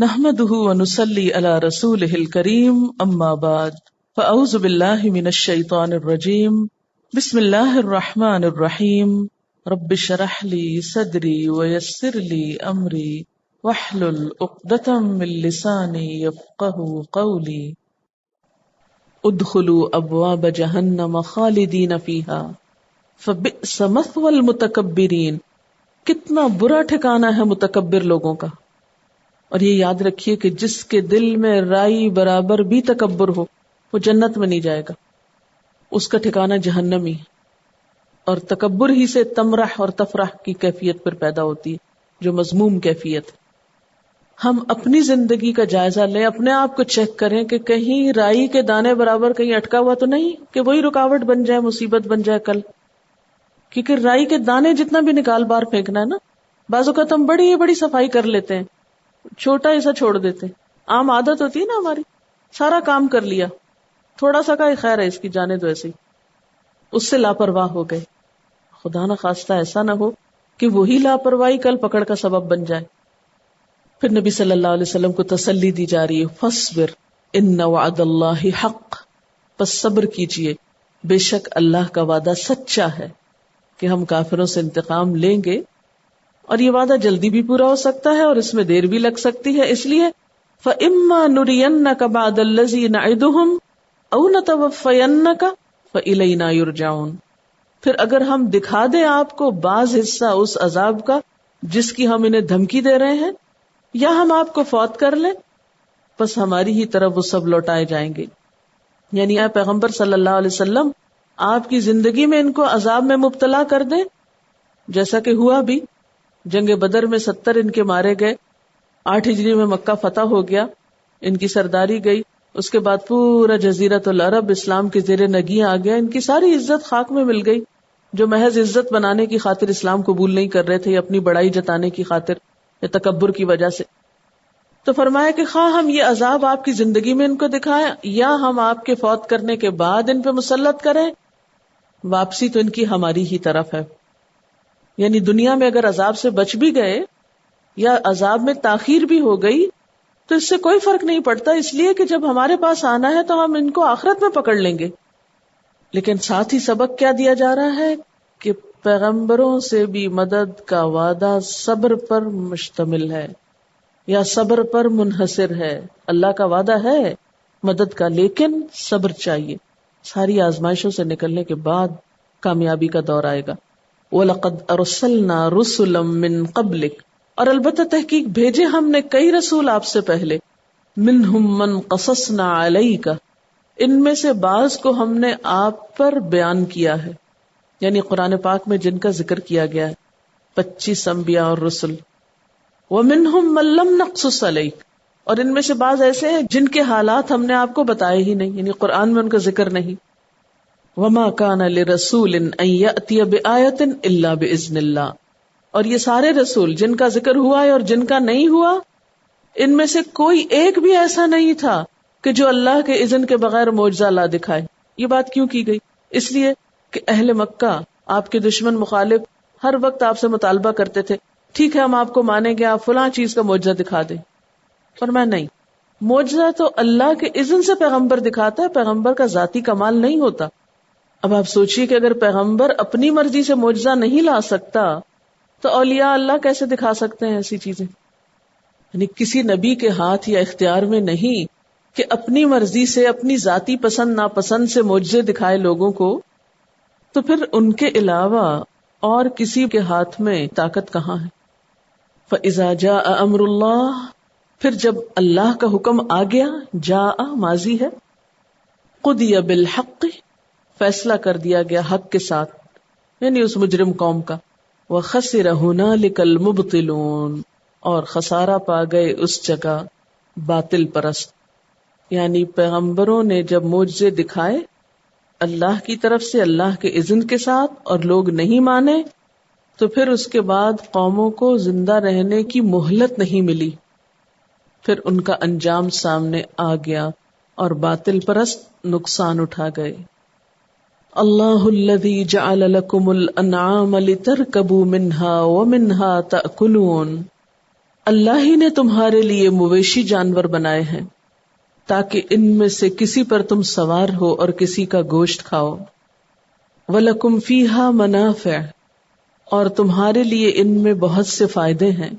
نحمده ونصلي على رسوله الكريم اما بعد فاعوذ بالله من الشيطان الرجيم بسم الله الرحمن الرحيم رب اشرح لي صدري ويسر لي امري واحلل عقدة من لساني يفقهوا قولي ادخلوا ابواب جہنم خالدین فیها فبئس مثوى المتکبرین. کتنا برا ٹھکانہ ہے متکبر لوگوں کا. اور یہ یاد رکھیے کہ جس کے دل میں رائی برابر بھی تکبر ہو وہ جنت میں نہیں جائے گا، اس کا ٹھکانہ جہنم ہی. اور تکبر ہی سے تمرح اور تفرح کی کیفیت پر پیدا ہوتی ہے جو مذموم کیفیت. ہم اپنی زندگی کا جائزہ لیں، اپنے آپ کو چیک کریں کہ کہیں رائی کے دانے برابر کہیں اٹکا ہوا تو نہیں کہ وہی رکاوٹ بن جائے، مصیبت بن جائے کل. کیونکہ رائی کے دانے جتنا بھی نکال بار پھینکنا ہے نا، بعض اوقات ہم بڑی بڑی صفائی کر لیتے ہیں، چھوٹا ایسا چھوڑ دیتے. عام عادت ہوتی ہے نا ہماری، سارا کام کر لیا، تھوڑا سا کا خیر ہے اس کی جانے دو، ایسے ہی اس سے لاپرواہ ہو گئے. خدا نہ خواستہ ایسا نہ ہو کہ وہی لاپرواہی کل پکڑ کا سبب بن جائے. پھر نبی صلی اللہ علیہ وسلم کو تسلی دی جا رہی ہے، فاصبر ان وعد اللہ حق، پس صبر کیجئے، بے شک اللہ کا وعدہ سچا ہے کہ ہم کافروں سے انتقام لیں گے. اور یہ وعدہ جلدی بھی پورا ہو سکتا ہے اور اس میں دیر بھی لگ سکتی ہے. اس لیے فَإِمَّا نُرِيَنَّكَ بَعْدَ الَّذِي نَعِدُهُمْ أَوْ نَتَوَفَّيَنَّكَ فَإِلَيْنَا يُرْجَعُونَ. پھر اگر ہم دکھا دیں آپ کو بعض حصہ اس عذاب کا جس کی ہم انہیں دھمکی دے رہے ہیں، یا ہم آپ کو فوت کر لیں، پس ہماری ہی طرف وہ سب لوٹائے جائیں گے. یعنی اے پیغمبر صلی اللہ علیہ وسلم، آپ کی زندگی میں ان کو عذاب میں مبتلا کر دیں، جیسا کہ ہوا بھی. جنگ بدر میں 70 ان کے مارے گئے، 8 ہجری میں مکہ فتح ہو گیا، ان کی سرداری گئی. اس کے بعد پورا جزیرۃ العرب اسلام کے زیر نگیں آ گیا. ان کی ساری عزت خاک میں مل گئی، جو محض عزت بنانے کی خاطر اسلام قبول نہیں کر رہے تھے، یا اپنی بڑائی جتانے کی خاطر یا تکبر کی وجہ سے. تو فرمایا کہ خواہ ہم یہ عذاب آپ کی زندگی میں ان کو دکھائیں یا ہم آپ کے فوت کرنے کے بعد ان پہ مسلط کریں، واپسی تو ان کی ہماری ہی طرف ہے. یعنی دنیا میں اگر عذاب سے بچ بھی گئے یا عذاب میں تاخیر بھی ہو گئی تو اس سے کوئی فرق نہیں پڑتا، اس لیے کہ جب ہمارے پاس آنا ہے تو ہم ان کو آخرت میں پکڑ لیں گے. لیکن ساتھ ہی سبق کیا دیا جا رہا ہے کہ پیغمبروں سے بھی مدد کا وعدہ صبر پر مشتمل ہے یا صبر پر منحصر ہے. اللہ کا وعدہ ہے مدد کا، لیکن صبر چاہیے. ساری آزمائشوں سے نکلنے کے بعد کامیابی کا دور آئے گا. وَلَقَدْ أَرْسَلْنَا رُسُلًا مِّن قَبْلِكَ، اور البتہ تحقیق بھیجے ہم نے کئی رسول آپ سے پہلے. مِنْهُمْ مَنْ قَصَصْنَا عَلَيْكَ، ان میں سے بعض کو ہم نے آپ پر بیان کیا ہے، یعنی قرآن پاک میں جن کا ذکر کیا گیا ہے 25 انبیاء اور رسل. وَمِنْهُمْ مَن لَّمْ نَقْصُصْ عَلَيْكَ، اور ان میں سے بعض ایسے ہیں جن کے حالات ہم نے آپ کو بتائے ہی نہیں، یعنی قرآن میں ان کا ذکر نہیں. وَمَا كَانَ لِرَسُولٍ أَن يَأْتِيَ بِآيَةٍ إِلَّا بِإِذْنِ اللَّهِ، اور یہ سارے رسول جن کا ذکر ہوا ہے اور جن کا نہیں ہوا، ان میں سے کوئی ایک بھی ایسا نہیں تھا کہ جو اللہ کے اذن کے بغیر معجزہ لا دکھائے. یہ بات کیوں کی گئی؟ اس لیے کہ اہل مکہ، آپ کے دشمن مخالف، ہر وقت آپ سے مطالبہ کرتے تھے، ٹھیک ہے ہم آپ کو مانیں گے، آپ فلاں چیز کا معجزہ دکھا دیں. فرمایا نہیں، معجزہ تو اللہ کے اذن سے پیغمبر دکھاتا ہے، پیغمبر کا ذاتی کمال نہیں ہوتا. اب آپ سوچئے کہ اگر پیغمبر اپنی مرضی سے معجزہ نہیں لا سکتا تو اولیاء اللہ کیسے دکھا سکتے ہیں ایسی چیزیں؟ یعنی کسی نبی کے ہاتھ یا اختیار میں نہیں کہ اپنی مرضی سے، اپنی ذاتی پسند ناپسند سے معجزے دکھائے لوگوں کو. تو پھر ان کے علاوہ اور کسی کے ہاتھ میں طاقت کہاں ہے؟ فَإِذَا جَاءَ أَمْرُ اللَّهِ، پھر جب اللہ کا حکم آ گیا، جاء ماضی ہے، قُضِيَ بِالْحَقِّ، فیصلہ کر دیا گیا حق کے ساتھ، یعنی اس مجرم قوم کا. وَخَسِرَ هُنَالِكَ الْمُبْطِلُونَ، اور خسارہ پا گئے اس جگہ باطل پرست. یعنی پیغمبروں نے جب معجزے دکھائے اللہ کی طرف سے، اللہ کے اذن کے ساتھ، اور لوگ نہیں مانے، تو پھر اس کے بعد قوموں کو زندہ رہنے کی مہلت نہیں ملی. پھر ان کا انجام سامنے آ گیا اور باطل پرست نقصان اٹھا گئے. اللہ الذی جعل لکم الانعام لترکبوا منها ومنها تأکلون، اللہ ہی نے تمہارے لیے مویشی جانور بنائے ہیں تاکہ ان میں سے کسی پر تم سوار ہو اور کسی کا گوشت کھاؤ. وَلَكُمْ فِيهَا مَنَافِعُ، اور تمہارے لیے ان میں بہت سے فائدے ہیں.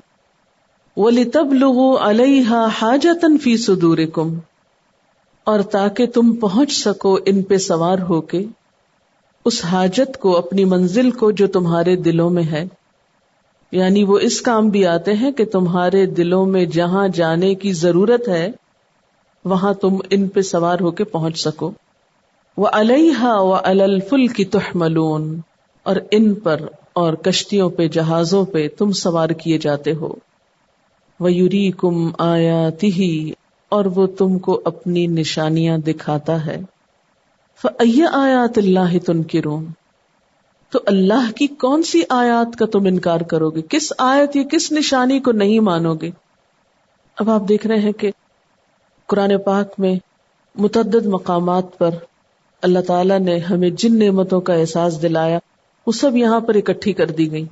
وَلِتَبْلُغُوا عَلَيْهَا حَاجَةً فِي صُدُورِكُمْ، اور تاکہ تم پہنچ سکو ان پہ سوار ہو کے اس حاجت کو، اپنی منزل کو جو تمہارے دلوں میں ہے. یعنی وہ اس کام بھی آتے ہیں کہ تمہارے دلوں میں جہاں جانے کی ضرورت ہے وہاں تم ان پہ سوار ہو کے پہنچ سکو. وَعَلَيْهَا وَعَلَى الْفُلْكِ تُحْمَلُونَ، اور ان پر اور کشتیوں پہ، جہازوں پہ تم سوار کیے جاتے ہو. وَيُرِيكُمْ آيَاتِهِ، اور وہ تم کو اپنی نشانیاں دکھاتا ہے. فَأَيَّ آيَاتِ اللَّهِ تُنْكِرُونَ، تو اللہ کی کون سی آیات کا تم انکار کرو گے؟ کس آیت یا کس نشانی کو نہیں مانو گے؟ اب آپ دیکھ رہے ہیں کہ قرآن پاک میں متعدد مقامات پر اللہ تعالیٰ نے ہمیں جن نعمتوں کا احساس دلایا وہ سب یہاں پر اکٹھی کر دی گئی.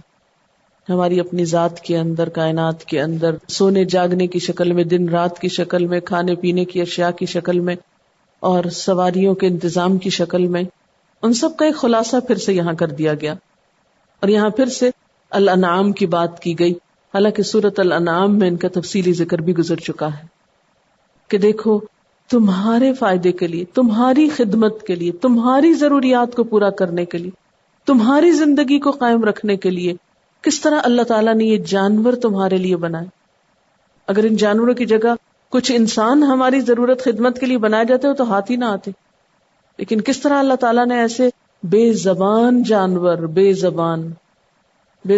ہماری اپنی ذات کے اندر، کائنات کے اندر، سونے جاگنے کی شکل میں، دن رات کی شکل میں، کھانے پینے کی اشیاء کی شکل میں، اور سواریوں کے انتظام کی شکل میں. ان سب کا ایک خلاصہ پھر سے یہاں کر دیا گیا. اور یہاں پھر سے الانعام کی بات کی گئی، حالانکہ سورۃ الانعام میں ان کا تفصیلی ذکر بھی گزر چکا ہے کہ دیکھو تمہارے فائدے کے لیے، تمہاری خدمت کے لیے، تمہاری ضروریات کو پورا کرنے کے لیے، تمہاری زندگی کو قائم رکھنے کے لیے کس طرح اللہ تعالیٰ نے یہ جانور تمہارے لیے بنائے. اگر ان جانوروں کی جگہ کچھ انسان ہماری ضرورت خدمت کے لیے بنائے جاتے ہو تو ہاتھ ہی نہ آتے. لیکن کس طرح اللہ تعالیٰ نے ایسے بے زبان جانور، بے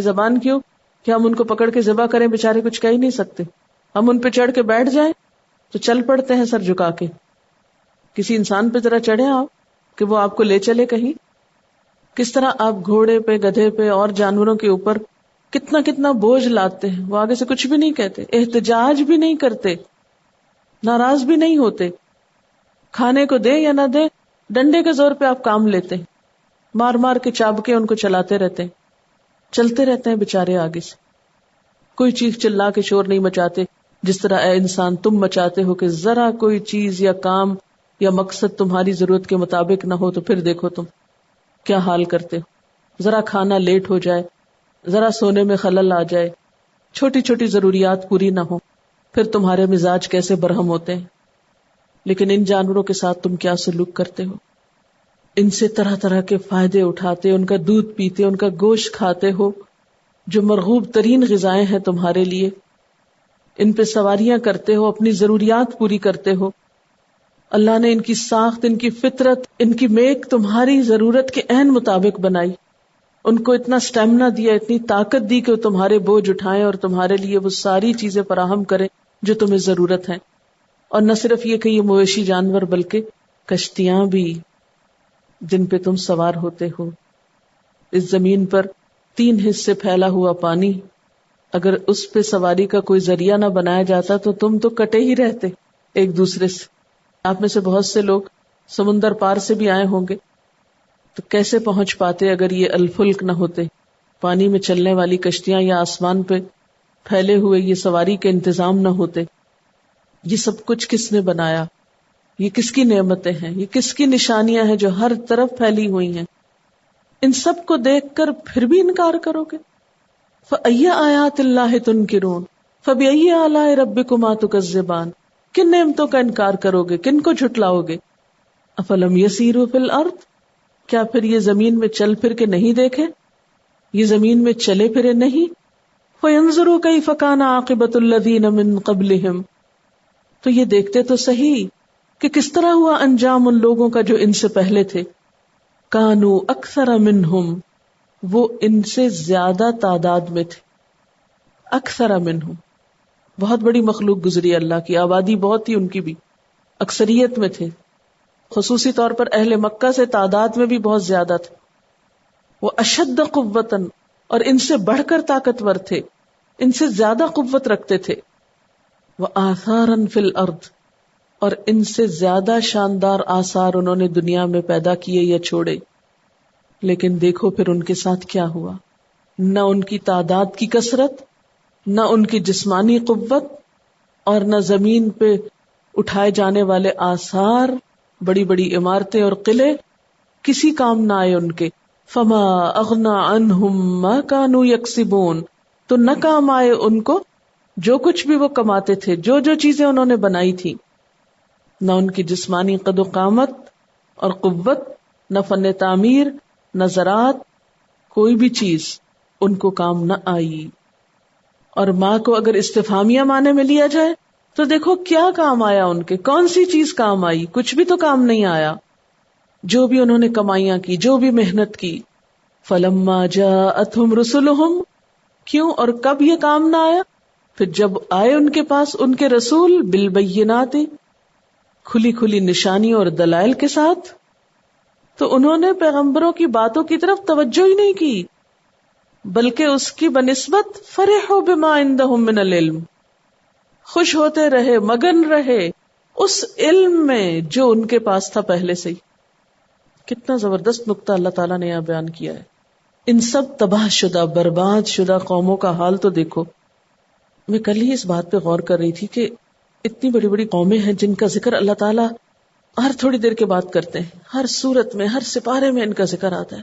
زبان کیوں؟ کہ ہم ان کو پکڑ کے ذبح کریں، بےچارے کچھ کہہ ہی نہیں سکتے. ہم ان پہ چڑھ کے بیٹھ جائیں تو چل پڑتے ہیں سر جھکا کے. کسی انسان پہ ذرا چڑھے آپ کہ وہ آپ کو لے چلے کہیں. کس طرح آپ گھوڑے پہ، گدھے پہ اور جانوروں کے اوپر کتنا بوجھ لاتے ہیں، وہ آگے سے کچھ بھی نہیں کہتے، احتجاج بھی نہیں کرتے، ناراض بھی نہیں ہوتے. کھانے کو دے یا نہ دے، ڈنڈے کے زور پہ آپ کام لیتے ہیں، مار مار کے چابکے ان کو چلاتے رہتے ہیں، چلتے رہتے ہیں بےچارے آگے سے. کوئی چیخ چلا کے شور نہیں مچاتے جس طرح اے انسان تم مچاتے ہو کہ ذرا کوئی چیز یا کام یا مقصد تمہاری ضرورت کے مطابق نہ ہو تو پھر دیکھو تم کیا حال کرتے ہو. ذرا کھانا لیٹ ہو جائے، ذرا سونے میں خلل آ جائے، چھوٹی چھوٹی ضروریات پوری نہ ہو، پھر تمہارے مزاج کیسے برہم ہوتے ہیں. لیکن ان جانوروں کے ساتھ تم کیا سلوک کرتے ہو؟ ان سے طرح طرح کے فائدے اٹھاتے، ان کا دودھ پیتے، ان کا گوشت کھاتے ہو، جو مرغوب ترین غذائیں ہیں تمہارے لیے. ان پہ سواریاں کرتے ہو، اپنی ضروریات پوری کرتے ہو. اللہ نے ان کی ساخت، ان کی فطرت، ان کی میک تمہاری ضرورت کے عین مطابق بنائی. ان کو اتنا سٹیمنا دیا، اتنی طاقت دی کہ وہ تمہارے بوجھ اٹھائیں اور تمہارے لیے وہ ساری چیزیں فراہم کریں جو تمہیں ضرورت ہے. اور نہ صرف یہ کہ یہ مویشی جانور بلکہ کشتیاں بھی جن پہ تم سوار ہوتے ہو. اس زمین پر 3 حصے پھیلا ہوا پانی، اگر اس پہ سواری کا کوئی ذریعہ نہ بنایا جاتا تو تم تو کٹے ہی رہتے ایک دوسرے سے. آپ میں سے بہت سے لوگ سمندر پار سے بھی آئے ہوں گے تو کیسے پہنچ پاتے اگر یہ الفلک نہ ہوتے، پانی میں چلنے والی کشتیاں یا آسمان پہ پھیلے ہوئے یہ سواری کے انتظام نہ ہوتے. یہ سب کچھ کس نے بنایا؟ یہ کس کی نعمتیں ہیں؟ یہ کس کی نشانیاں ہیں جو ہر طرف پھیلی ہوئی ہیں؟ ان سب کو دیکھ کر پھر بھی انکار کرو گے؟ فَأَيَّ آیَاتِ اللَّهِ تُنْكِرُونَ فَبِأَيِّ آلَاءِ رَبِّكُمَا تُكَذِّبَانِ، کن نعمتوں کا انکار کرو گے، کن کو جھٹلاؤ گے؟ افلم یسیروا فی الارض، کیا پھر یہ زمین میں چل پھر کے نہیں دیکھے، یہ زمین میں چلے پھرے نہیں؟ فینظروا کیف کان عاقبۃ الذین من قبلہم، تو یہ دیکھتے تو صحیح کہ کس طرح ہوا انجام ان لوگوں کا جو ان سے پہلے تھے. کانوا اکثر منہم، وہ ان سے زیادہ تعداد میں تھے. اکثر منہم، بہت بڑی مخلوق گزری اللہ کی، آبادی بہت تھی ان کی بھی، اکثریت میں تھے. خصوصی طور پر اہل مکہ سے تعداد میں بھی بہت زیادہ تھے. وہ اشد قوتاً، اور ان سے بڑھ کر طاقتور تھے، ان سے زیادہ قوت رکھتے تھے. وہ آثاراً فی الارض، اور ان سے زیادہ شاندار آثار انہوں نے دنیا میں پیدا کیے یا چھوڑے. لیکن دیکھو پھر ان کے ساتھ کیا ہوا، نہ ان کی تعداد کی کثرت نہ ان کی جسمانی قوت اور نہ زمین پہ اٹھائے جانے والے آثار، بڑی بڑی عمارتیں اور قلعے کسی کام نہ آئے ان کے. فما اغنا عنہم ما کانوا یکسبون، تو نہ کام آئے ان کو جو کچھ بھی وہ کماتے تھے، جو جو چیزیں انہوں نے بنائی تھی. نہ ان کی جسمانی قد و قامت اور قوت، نہ فن تعمیر، نہ زراعت، کوئی بھی چیز ان کو کام نہ آئی. اور ماں کو اگر استفہامیہ معنی میں لیا جائے تو دیکھو کیا کام آیا ان کے، کون سی چیز کام آئی؟ کچھ بھی تو کام نہیں آیا. جو بھی انہوں نے کمائیاں کی، جو بھی محنت کی. فلما جاءتهم رسلهم، کیوں اور کب یہ کام نہ آیا؟ پھر جب آئے ان کے پاس ان کے رسول بالبینات، کھلی کھلی نشانیوں اور دلائل کے ساتھ، تو انہوں نے پیغمبروں کی باتوں کی طرف توجہ ہی نہیں کی، بلکہ اس کی بنسبت فرحوا بما عندهم من العلم، خوش ہوتے رہے، مگن رہے اس علم میں جو ان کے پاس تھا پہلے سے ہی. کتنا زبردست نقطہ اللہ تعالیٰ نے یہاں بیان کیا ہے. ان سب تباہ شدہ، برباد شدہ قوموں کا حال تو دیکھو. میں کل ہی اس بات پہ غور کر رہی تھی کہ اتنی بڑی بڑی قومیں ہیں جن کا ذکر اللہ تعالیٰ ہر تھوڑی دیر کے بعد کرتے ہیں، ہر صورت میں، ہر سپارے میں ان کا ذکر آتا ہے.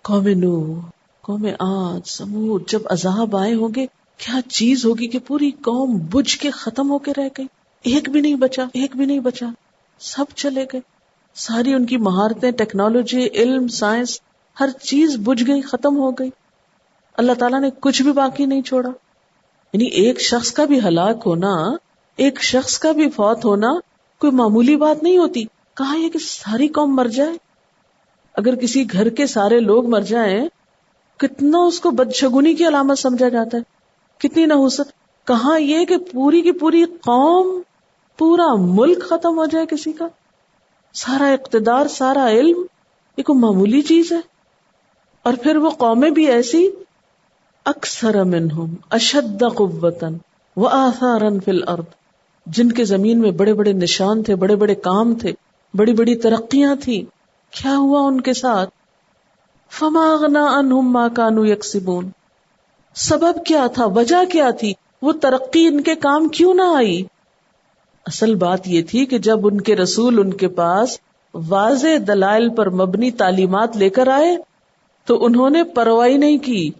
قوم نوح، قوم عاد، سمود، جب عذاب آئے ہوں گے کیا چیز ہوگی کہ پوری قوم بجھ کے ختم ہو کے رہ گئی، ایک بھی نہیں بچا، ایک بھی نہیں بچا، سب چلے گئے. ساری ان کی مہارتیں، ٹیکنالوجی، علم، سائنس، ہر چیز بجھ گئی، ختم ہو گئی. اللہ تعالیٰ نے کچھ بھی باقی نہیں چھوڑا. یعنی ایک شخص کا بھی ہلاک ہونا، ایک شخص کا بھی فوت ہونا کوئی معمولی بات نہیں ہوتی. کہاں یہ کہ ساری قوم مر جائے؟ اگر کسی گھر کے سارے لوگ مر جائیں کتنا اس کو بدشگونی کی علامت سمجھا جاتا ہے، کتنی نحوست. کہاں یہ کہ پوری کی پوری قوم، پورا ملک ختم ہو جائے کسی کا، سارا اقتدار، سارا علم، یہ کوئی معمولی چیز ہے. اور پھر وہ قومیں بھی ایسی، اکثر منہم اشد قوتا وآثارا فی الارض، جن کے زمین میں بڑے بڑے نشان تھے، بڑے بڑے کام تھے، بڑی بڑی ترقیاں تھیں. کیا ہوا ان کے ساتھ؟ فما اغنی عنہم ما کانوا یکسبون، سبب کیا تھا، وجہ کیا تھی، وہ ترقی ان کے کام کیوں نہ آئی؟ اصل بات یہ تھی کہ جب ان کے رسول ان کے پاس واضح دلائل پر مبنی تعلیمات لے کر آئے تو انہوں نے پرواہی نہیں کی.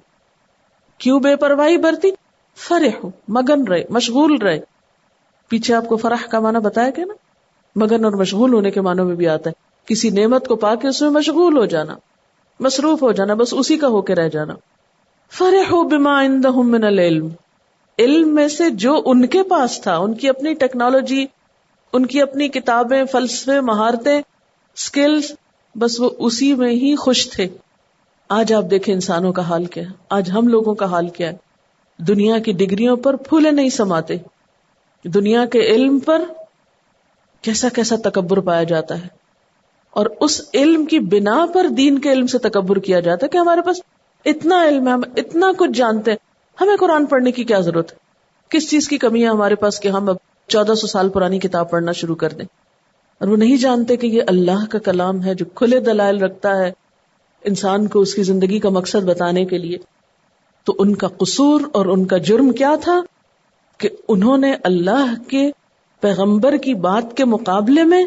کیوں بے پرواہی برتی؟ فرح، مگن رہے، مشغول رہے. پیچھے آپ کو فرح کا معنی بتایا گیا نا، مگن اور مشغول ہونے کے معنوں میں بھی آتا ہے. کسی نعمت کو پا کے اس میں مشغول ہو جانا، مصروف ہو جانا، بس اسی کا ہو کے رہ جانا. فرحوا بما عندهم من العلم، علم میں سے جو ان کے پاس تھا، ان کی اپنی ٹیکنالوجی، ان کی اپنی کتابیں، فلسفے، مہارتیں، سکلز، بس وہ اسی میں ہی خوش تھے. آج آپ دیکھیں انسانوں کا حال کیا ہے، آج ہم لوگوں کا حال کیا ہے. دنیا کی ڈگریوں پر پھولے نہیں سماتے، دنیا کے علم پر کیسا کیسا تکبر پایا جاتا ہے، اور اس علم کی بنا پر دین کے علم سے تکبر کیا جاتا ہے کہ ہمارے پاس اتنا علم ہے، ہم اتنا کچھ جانتے ہیں، ہمیں قرآن پڑھنے کی کیا ضرورت ہے؟ کس چیز کی کمی ہے ہمارے پاس کہ ہم اب 1400 سال پرانی کتاب پڑھنا شروع کر دیں؟ اور وہ نہیں جانتے کہ یہ اللہ کا کلام ہے جو کھلے دلائل رکھتا ہے انسان کو اس کی زندگی کا مقصد بتانے کے لیے. تو ان کا قصور اور ان کا جرم کیا تھا کہ انہوں نے اللہ کے پیغمبر کی بات کے مقابلے میں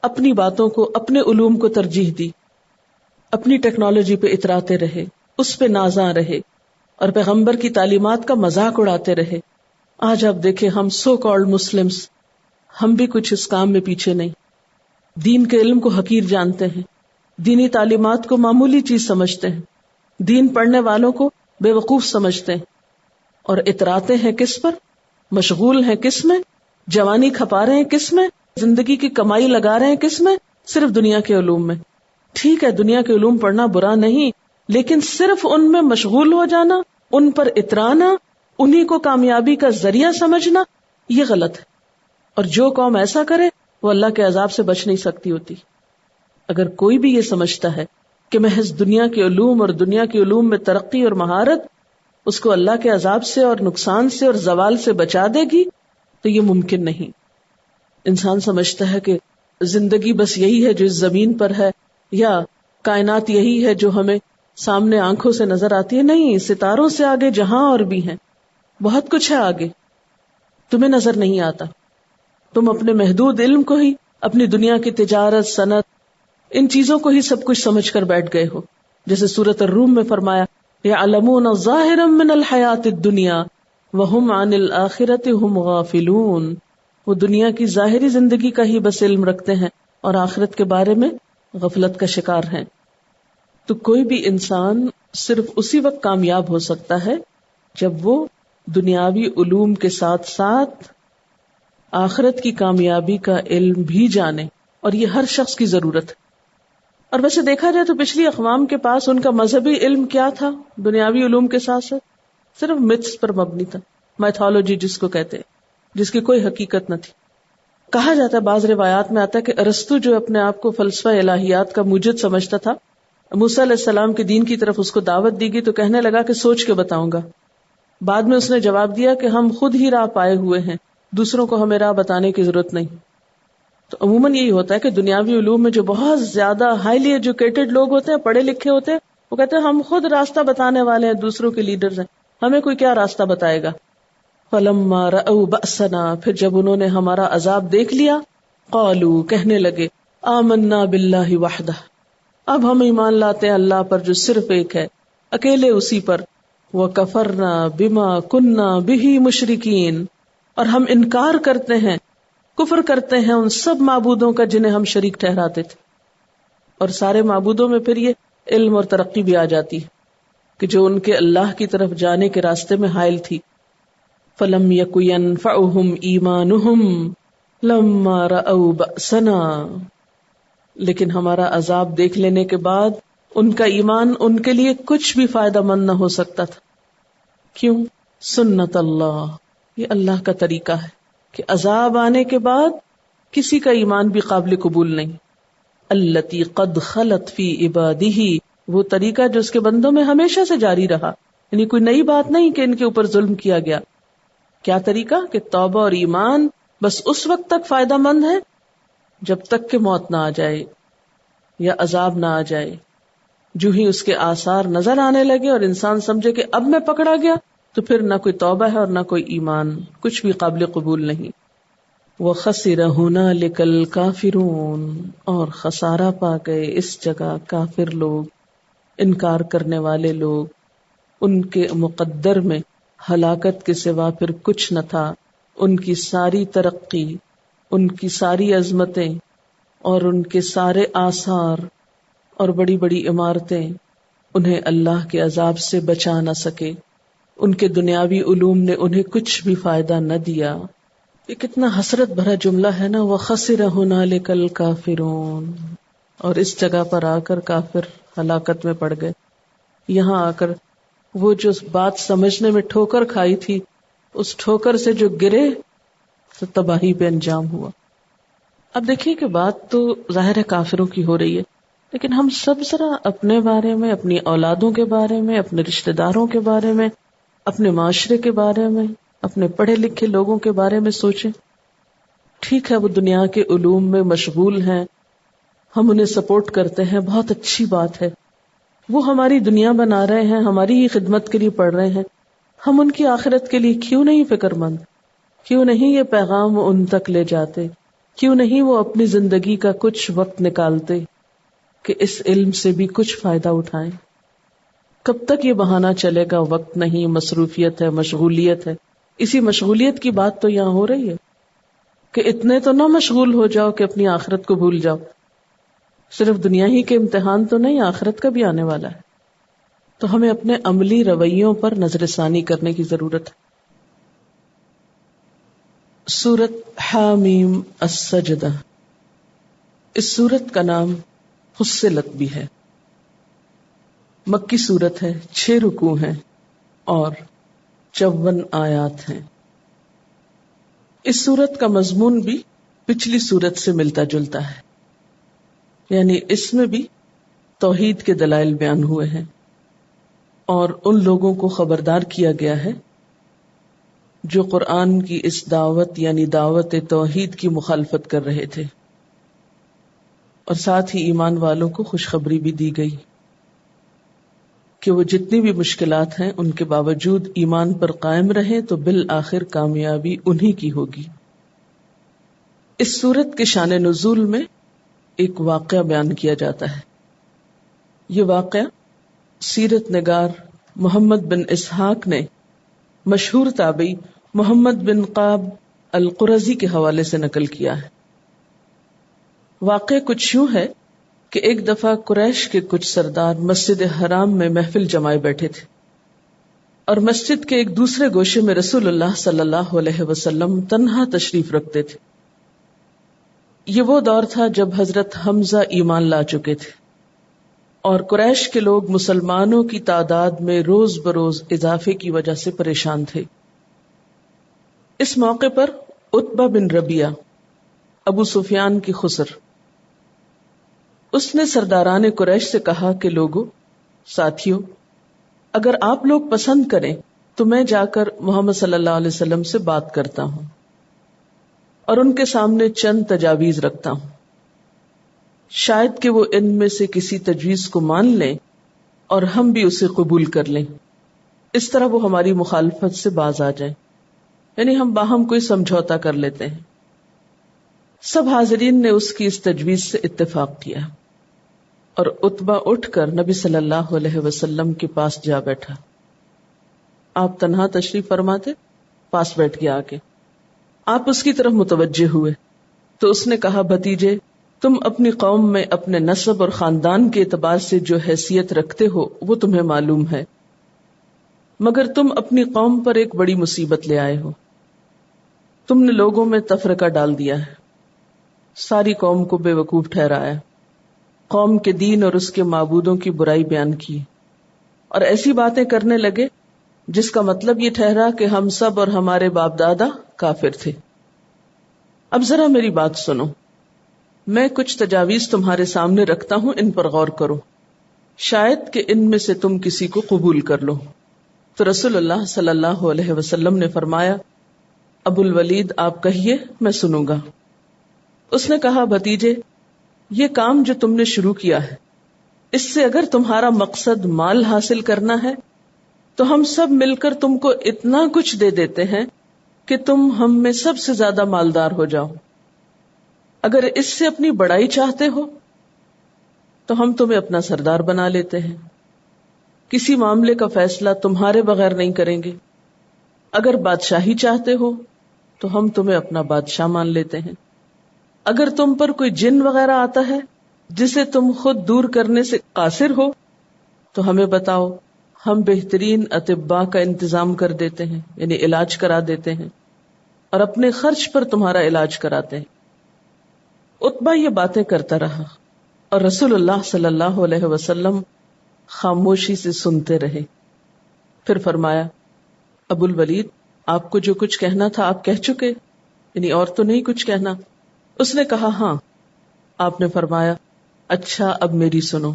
اپنی باتوں کو، اپنے علوم کو ترجیح دی، اپنی ٹیکنالوجی پہ اتراتے رہے، اس پہ نازاں رہے، اور پیغمبر کی تعلیمات کا مذاق اڑاتے رہے. آج آپ دیکھیں ہم سو کالڈ مسلمز، ہم بھی کچھ اس کام میں پیچھے نہیں. دین کے علم کو حقیر جانتے ہیں، دینی تعلیمات کو معمولی چیز سمجھتے ہیں، دین پڑھنے والوں کو بے وقوف سمجھتے ہیں، اور اتراتے ہیں کس پر؟ مشغول ہیں کس میں؟ جوانی کھپا رہے ہیں کس میں؟ زندگی کی کمائی لگا رہے ہیں کس میں؟ صرف دنیا کے علوم میں. ٹھیک ہے دنیا کے علوم پڑھنا برا نہیں، لیکن صرف ان میں مشغول ہو جانا، ان پر اترانا، انہی کو کامیابی کا ذریعہ سمجھنا، یہ غلط ہے. اور جو قوم ایسا کرے وہ اللہ کے عذاب سے بچ نہیں سکتی ہوتی. اگر کوئی بھی یہ سمجھتا ہے کہ محض دنیا کے علوم اور دنیا کے علوم میں ترقی اور مہارت اس کو اللہ کے عذاب سے اور نقصان سے اور زوال سے بچا دے گی تو یہ ممکن نہیں. انسان سمجھتا ہے کہ زندگی بس یہی ہے جو اس زمین پر ہے، یا کائنات یہی ہے جو ہمیں سامنے آنکھوں سے نظر آتی ہے. نہیں، ستاروں سے آگے جہاں اور بھی ہیں. بہت کچھ ہے آگے، تمہیں نظر نہیں آتا. تم اپنے محدود علم کو ہی، اپنی دنیا کی تجارت، صنعت، ان چیزوں کو ہی سب کچھ سمجھ کر بیٹھ گئے ہو. جیسے سورۃ الروم میں فرمایا یعلمون ظاہرا من الحیات الدنیا وہم عن الآخرۃ ہم غافلون. وہ دنیا کی ظاہری زندگی کا ہی بس علم رکھتے ہیں اور آخرت کے بارے میں غفلت کا شکار ہیں. تو کوئی بھی انسان صرف اسی وقت کامیاب ہو سکتا ہے جب وہ دنیاوی علوم کے ساتھ ساتھ آخرت کی کامیابی کا علم بھی جانے، اور یہ ہر شخص کی ضرورت ہے. اور ویسے دیکھا جائے تو پچھلی اقوام کے پاس ان کا مذہبی علم کیا تھا؟ دنیاوی علوم کے ساتھ ساتھ صرف متس پر مبنی تھا، میتھولوجی جس کو کہتے ہیں، جس کی کوئی حقیقت نہ تھی. کہا جاتا ہے، بعض روایات میں آتا ہے کہ ارسطو جو اپنے آپ کو فلسفہ الہیات کا موجد سمجھتا تھا، موسیٰ علیہ السلام کے دین کی طرف اس کو دعوت دی گئی تو کہنے لگا کہ سوچ کے بتاؤں گا. بعد میں اس نے جواب دیا کہ ہم خود ہی راہ پائے ہوئے ہیں، دوسروں کو ہمیں راہ بتانے کی ضرورت نہیں. تو عموماً یہی ہوتا ہے کہ دنیاوی علوم میں جو بہت زیادہ ہائیلی ایجوکیٹڈ لوگ ہوتے ہیں، پڑھے لکھے ہوتے ہیں، وہ کہتے ہیں ہم خود راستہ بتانے والے ہیں، دوسروں کے لیڈرز ہیں، ہمیں کوئی کیا راستہ بتائے گا. فلما رأوا بأسنا، پھر جب انہوں نے ہمارا عذاب دیکھ لیا، قالوا، کہنے لگے، آمنا باللہ وحدہ، اب ہم ایمان لاتے ہیں اللہ پر جو صرف ایک ہے، اکیلے اسی پر. وکفرنا بما کننا بہ مشرکین، اور ہم انکار کرتے ہیں، کفر کرتے ہیں ان سب معبودوں کا جنہیں ہم شریک ٹھہراتے تھے. اور سارے معبودوں میں پھر یہ علم اور ترقی بھی آ جاتی ہے کہ جو ان کے اللہ کی طرف جانے کے راستے میں حائل تھی. فلم یک ینفعہم ایمانہم لما رأوا بأسنا، لیکن ہمارا عذاب دیکھ لینے کے بعد ان کا ایمان ان کے لیے کچھ بھی فائدہ مند نہ ہو سکتا تھا. کیوں؟ سنت اللہ، یہ اللہ کا طریقہ ہے کہ عذاب آنے کے بعد کسی کا ایمان بھی قابل قبول نہیں. التی قد خلت فی عبادہ، وہ طریقہ جو اس کے بندوں میں ہمیشہ سے جاری رہا، یعنی کوئی نئی بات نہیں کہ ان کے اوپر ظلم کیا گیا. کیا طریقہ؟ کہ توبہ اور ایمان بس اس وقت تک فائدہ مند ہے جب تک کہ موت نہ آ جائے یا عذاب نہ آ جائے. جو ہی اس کے آثار نظر آنے لگے اور انسان سمجھے کہ اب میں پکڑا گیا، تو پھر نہ کوئی توبہ ہے اور نہ کوئی ایمان، کچھ بھی قابل قبول نہیں. وَخَسِرَ هُنَالِكَ الْكَافِرُونَ، اور خسارہ پا گئے اس جگہ کافر لوگ، انکار کرنے والے لوگ. ان کے مقدر میں ہلاکت کے سوا پھر کچھ نہ تھا. ان کی ساری ترقی، ان کی ساری عظمتیں اور ان کے سارے آثار اور بڑی بڑی عمارتیں انہیں اللہ کے عذاب سے بچا نہ سکے. ان کے دنیاوی علوم نے انہیں کچھ بھی فائدہ نہ دیا. یہ کتنا حسرت بھرا جملہ ہے نا، وَخَسِرَ هُنَالِكَ الْكَافِرُونَ. اور اس جگہ پر آ کر کافر ہلاکت میں پڑ گئے. یہاں آ کر وہ جو بات سمجھنے میں ٹھوکر کھائی تھی، اس ٹھوکر سے جو گرے تو تباہی پہ انجام ہوا. اب دیکھیے کہ بات تو ظاہر ہے کافروں کی ہو رہی ہے، لیکن ہم سب ذرا اپنے بارے میں، اپنی اولادوں کے بارے میں، اپنے رشتہ داروں کے بارے میں، اپنے معاشرے کے بارے میں، اپنے پڑھے لکھے لوگوں کے بارے میں سوچیں. ٹھیک ہے وہ دنیا کے علوم میں مشغول ہیں، ہم انہیں سپورٹ کرتے ہیں، بہت اچھی بات ہے. وہ ہماری دنیا بنا رہے ہیں، ہماری ہی خدمت کے لیے پڑھ رہے ہیں. ہم ان کی آخرت کے لیے کیوں نہیں فکر مند؟ کیوں نہیں یہ پیغام ان تک لے جاتے؟ کیوں نہیں وہ اپنی زندگی کا کچھ وقت نکالتے کہ اس علم سے بھی کچھ فائدہ اٹھائیں؟ کب تک یہ بہانہ چلے گا؟ وقت نہیں، مصروفیت ہے، مشغولیت ہے. اسی مشغولیت کی بات تو یہاں ہو رہی ہے کہ اتنے تو نہ مشغول ہو جاؤ کہ اپنی آخرت کو بھول جاؤ. صرف دنیا ہی کے امتحان تو نہیں، آخرت کا بھی آنے والا ہے. تو ہمیں اپنے عملی رویوں پر نظر ثانی کرنے کی ضرورت ہے. سورت حامیم السجدہ، اس سورت کا نام فصلت بھی ہے. مکی سورت ہے، 6 رکوع ہیں اور 54 آیات ہیں. اس سورت کا مضمون بھی پچھلی سورت سے ملتا جلتا ہے، یعنی اس میں بھی توحید کے دلائل بیان ہوئے ہیں اور ان لوگوں کو خبردار کیا گیا ہے جو قرآن کی اس دعوت یعنی دعوت توحید کی مخالفت کر رہے تھے، اور ساتھ ہی ایمان والوں کو خوشخبری بھی دی گئی. کہ وہ جتنی بھی مشکلات ہیں ان کے باوجود ایمان پر قائم رہیں تو بالآخر کامیابی انہی کی ہوگی۔ اس سورت کے شان نزول میں ایک واقعہ بیان کیا جاتا ہے۔ یہ واقعہ سیرت نگار محمد بن اسحاق نے مشہور تابعی محمد بن قاب القرظی کے حوالے سے نقل کیا ہے۔ واقعہ کچھ یوں ہے کہ ایک دفعہ قریش کے کچھ سردار مسجد حرام میں محفل جمائے بیٹھے تھے اور مسجد کے ایک دوسرے گوشے میں رسول اللہ صلی اللہ علیہ وسلم تنہا تشریف رکھتے تھے۔ یہ وہ دور تھا جب حضرت حمزہ ایمان لا چکے تھے اور قریش کے لوگ مسلمانوں کی تعداد میں روز بروز اضافے کی وجہ سے پریشان تھے۔ اس موقع پر عتبہ بن ربیعہ ابو سفیان کی خسر، اس نے سرداران قریش سے کہا کہ لوگو، ساتھیو، اگر آپ لوگ پسند کریں تو میں جا کر محمد صلی اللہ علیہ وسلم سے بات کرتا ہوں اور ان کے سامنے چند تجاویز رکھتا ہوں، شاید کہ وہ ان میں سے کسی تجویز کو مان لیں اور ہم بھی اسے قبول کر لیں، اس طرح وہ ہماری مخالفت سے باز آ جائیں، یعنی ہم باہم کوئی سمجھوتا کر لیتے ہیں۔ سب حاضرین نے اس کی اس تجویز سے اتفاق کیا اور عتبہ اٹھ کر نبی صلی اللہ علیہ وسلم کے پاس جا بیٹھا۔ آپ تنہا تشریف فرما تھے، پاس بیٹھ گیا آگے۔ آپ اس کی طرف متوجہ ہوئے تو اس نے کہا، بھتیجے، تم اپنی قوم میں اپنے نسب اور خاندان کے اعتبار سے جو حیثیت رکھتے ہو وہ تمہیں معلوم ہے، مگر تم اپنی قوم پر ایک بڑی مصیبت لے آئے ہو۔ تم نے لوگوں میں تفرقہ ڈال دیا ہے، ساری قوم کو بے وقوف ٹھہرایا، قوم کے دین اور اس کے معبودوں کی برائی بیان کی اور ایسی باتیں کرنے لگے جس کا مطلب یہ ٹھہرا کہ ہم سب اور ہمارے باپ دادا کافر تھے۔ اب ذرا میری بات سنو، میں کچھ تجاویز تمہارے سامنے رکھتا ہوں، ان پر غور کرو، شاید کہ ان میں سے تم کسی کو قبول کر لو۔ تو رسول اللہ صلی اللہ علیہ وسلم نے فرمایا، ابو الولید آپ کہیے، میں سنوں گا۔ اس نے کہا، بھتیجے، یہ کام جو تم نے شروع کیا ہے، اس سے اگر تمہارا مقصد مال حاصل کرنا ہے تو ہم سب مل کر تم کو اتنا کچھ دے دیتے ہیں کہ تم ہم میں سب سے زیادہ مالدار ہو جاؤ۔ اگر اس سے اپنی بڑائی چاہتے ہو تو ہم تمہیں اپنا سردار بنا لیتے ہیں، کسی معاملے کا فیصلہ تمہارے بغیر نہیں کریں گے۔ اگر بادشاہی چاہتے ہو تو ہم تمہیں اپنا بادشاہ مان لیتے ہیں۔ اگر تم پر کوئی جن وغیرہ آتا ہے جسے تم خود دور کرنے سے قاصر ہو تو ہمیں بتاؤ، ہم بہترین اطباء کا انتظام کر دیتے ہیں، یعنی علاج کرا دیتے ہیں اور اپنے خرچ پر تمہارا علاج کراتے ہیں۔ عتبہ یہ باتیں کرتا رہا اور رسول اللہ صلی اللہ علیہ وسلم خاموشی سے سنتے رہے۔ پھر فرمایا، ابو الولید، آپ کو جو کچھ کہنا تھا آپ کہہ چکے، یعنی اور تو نہیں کچھ کہنا؟ اس نے کہا، ہاں۔ آپ نے فرمایا، اچھا اب میری سنو۔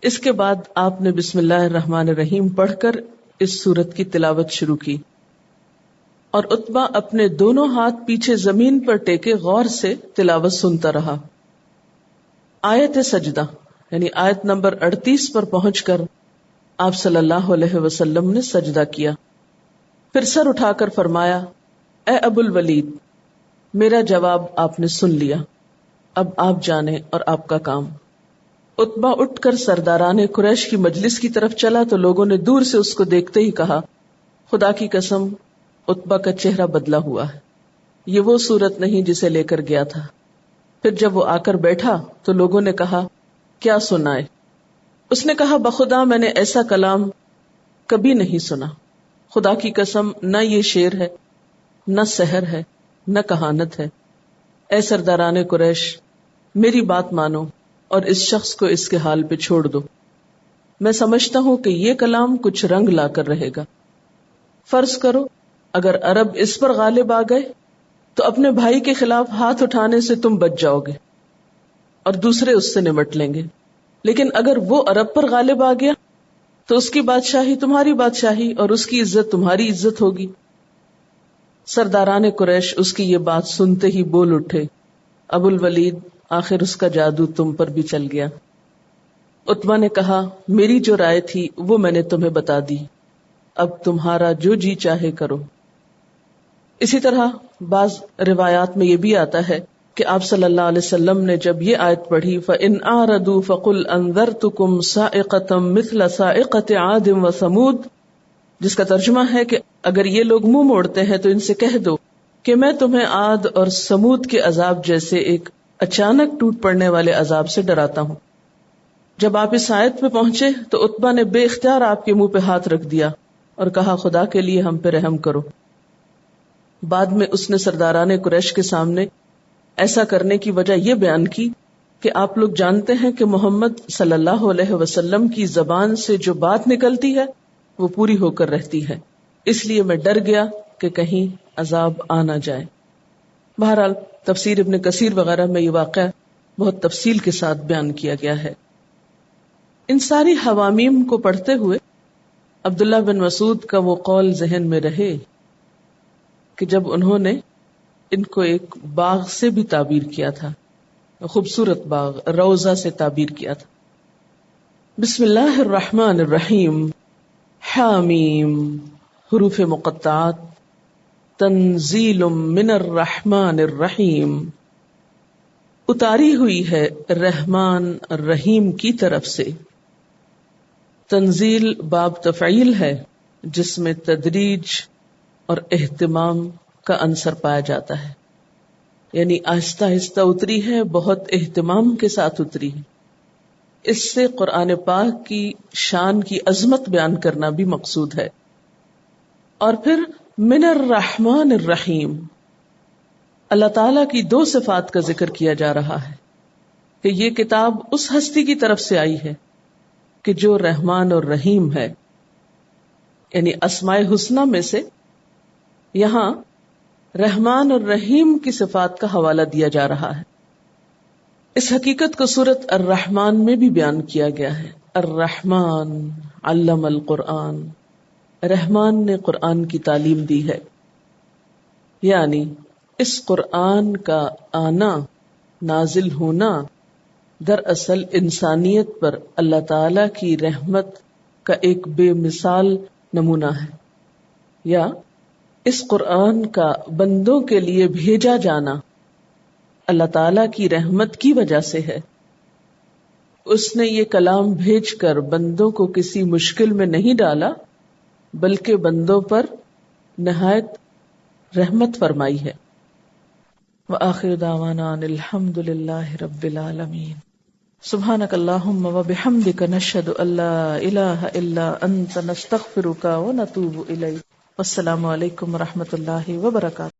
اس کے بعد آپ نے بسم اللہ الرحمن الرحیم پڑھ کر اس سورت کی تلاوت شروع کی اور عتبہ اپنے دونوں ہاتھ پیچھے زمین پر ٹیکے غور سے تلاوت سنتا رہا۔ آیت سجدہ یعنی آیت نمبر 38 پر پہنچ کر آپ صلی اللہ علیہ وسلم نے سجدہ کیا، پھر سر اٹھا کر فرمایا، اے ابو الولید، میرا جواب آپ نے سن لیا، اب آپ جانیں اور آپ کا کام۔ عتبہ اٹھ کر سرداران قریش کی مجلس کی طرف چلا تو لوگوں نے دور سے اس کو دیکھتے ہی کہا، خدا کی قسم، عتبہ کا چہرہ بدلا ہوا ہے، یہ وہ صورت نہیں جسے لے کر گیا تھا۔ پھر جب وہ آ کر بیٹھا تو لوگوں نے کہا، کیا سنائے؟ اس نے کہا، بخدا میں نے ایسا کلام کبھی نہیں سنا، خدا کی قسم نہ یہ شعر ہے، نہ سحر ہے، نہ کہانت ہے۔ اے سرداران قریش، میری بات مانو اور اس شخص کو اس کے حال پہ چھوڑ دو۔ میں سمجھتا ہوں کہ یہ کلام کچھ رنگ لا کر رہے گا۔ فرض کرو اگر عرب اس پر غالب آ گئے تو اپنے بھائی کے خلاف ہاتھ اٹھانے سے تم بچ جاؤ گے اور دوسرے اس سے نمٹ لیں گے، لیکن اگر وہ عرب پر غالب آ گیا تو اس کی بادشاہی تمہاری بادشاہی اور اس کی عزت تمہاری عزت ہوگی۔ سرداران قریش اس کی یہ بات سنتے ہی بول اٹھے، ابو الولید، آخر اس کا جادو تم پر بھی چل گیا۔ عتبہ نے کہا میری جو رائے تھی وہ میں نے تمہیں بتا دی، اب تمہارا جو جی چاہے کرو۔ اسی طرح بعض روایات میں یہ بھی آتا ہے کہ آپ صلی اللہ علیہ وسلم نے جب یہ آیت پڑھی فَإِنْ أَعْرَضُوا فَقُلْ أَنذَرْتُكُمْ صَاعِقَةً مِثْلَ صَاعِقَةِ عَادٍ وَثَمُودَ، جس کا ترجمہ ہے کہ اگر یہ لوگ منہ موڑتے ہیں تو ان سے کہہ دو کہ میں تمہیں عاد اور سمود کے عذاب جیسے ایک اچانک ٹوٹ پڑنے والے عذاب سے ڈراتا ہوں۔ جب آپ اس آیت پہ پہنچے تو عتبہ نے بے اختیار آپ کے منہ پہ ہاتھ رکھ دیا اور کہا خدا کے لیے ہم پہ رحم کرو۔ بعد میں اس نے سرداران قریش کے سامنے ایسا کرنے کی وجہ یہ بیان کی کہ آپ لوگ جانتے ہیں کہ محمد صلی اللہ علیہ وسلم کی زبان سے جو بات نکلتی ہے وہ پوری ہو کر رہتی ہے، اس لیے میں ڈر گیا کہ کہیں عذاب آ نہ جائے۔ بہرحال تفسیر ابن کثیر وغیرہ میں یہ واقعہ بہت تفصیل کے ساتھ بیان کیا گیا ہے۔ ان ساری حوامیم کو پڑھتے ہوئے عبداللہ بن مسعود کا وہ قول ذہن میں رہے کہ جب انہوں نے ان کو ایک باغ سے بھی تعبیر کیا تھا، خوبصورت باغ روضہ سے تعبیر کیا تھا۔ بسم اللہ الرحمن الرحیم، حامیم، حروف مقطعات، تنزیل من الرحمن الرحیم، اتاری ہوئی ہے رحمان الرحیم کی طرف سے۔ تنزیل باب تفعیل ہے جس میں تدریج اور اہتمام کا عنصر پایا جاتا ہے، یعنی آہستہ آہستہ اتری ہے، بہت اہتمام کے ساتھ اتری ہے۔ اس سے قرآن پاک کی شان کی عظمت بیان کرنا بھی مقصود ہے۔ اور پھر من الرحمن الرحیم، اللہ تعالی کی دو صفات کا ذکر کیا جا رہا ہے کہ یہ کتاب اس ہستی کی طرف سے آئی ہے کہ جو رحمان اور رحیم ہے، یعنی اسماء حسنہ میں سے یہاں رحمان اور رحیم کی صفات کا حوالہ دیا جا رہا ہے۔ اس حقیقت کو سورۃ الرحمن میں بھی بیان کیا گیا ہے۔ الرحمن علم القرآن، رحمان نے قرآن کی تعلیم دی ہے، یعنی اس قرآن کا آنا، نازل ہونا دراصل انسانیت پر اللہ تعالی کی رحمت کا ایک بے مثال نمونہ ہے، یا اس قرآن کا بندوں کے لیے بھیجا جانا اللہ تعالی کی رحمت کی وجہ سے ہے۔ اس نے یہ کلام بھیج کر بندوں کو کسی مشکل میں نہیں ڈالا، بلکہ بندوں پر نہایت رحمت فرمائی ہے۔ وآخر دعوانا ان الحمد للہ رب العالمین۔ سبحانک اللہم وبحمدک نشہد ان لا الہ الا انت نستغفرک ونتوب الیک۔ والسلام علیکم ورحمۃ اللہ وبرکاتہ۔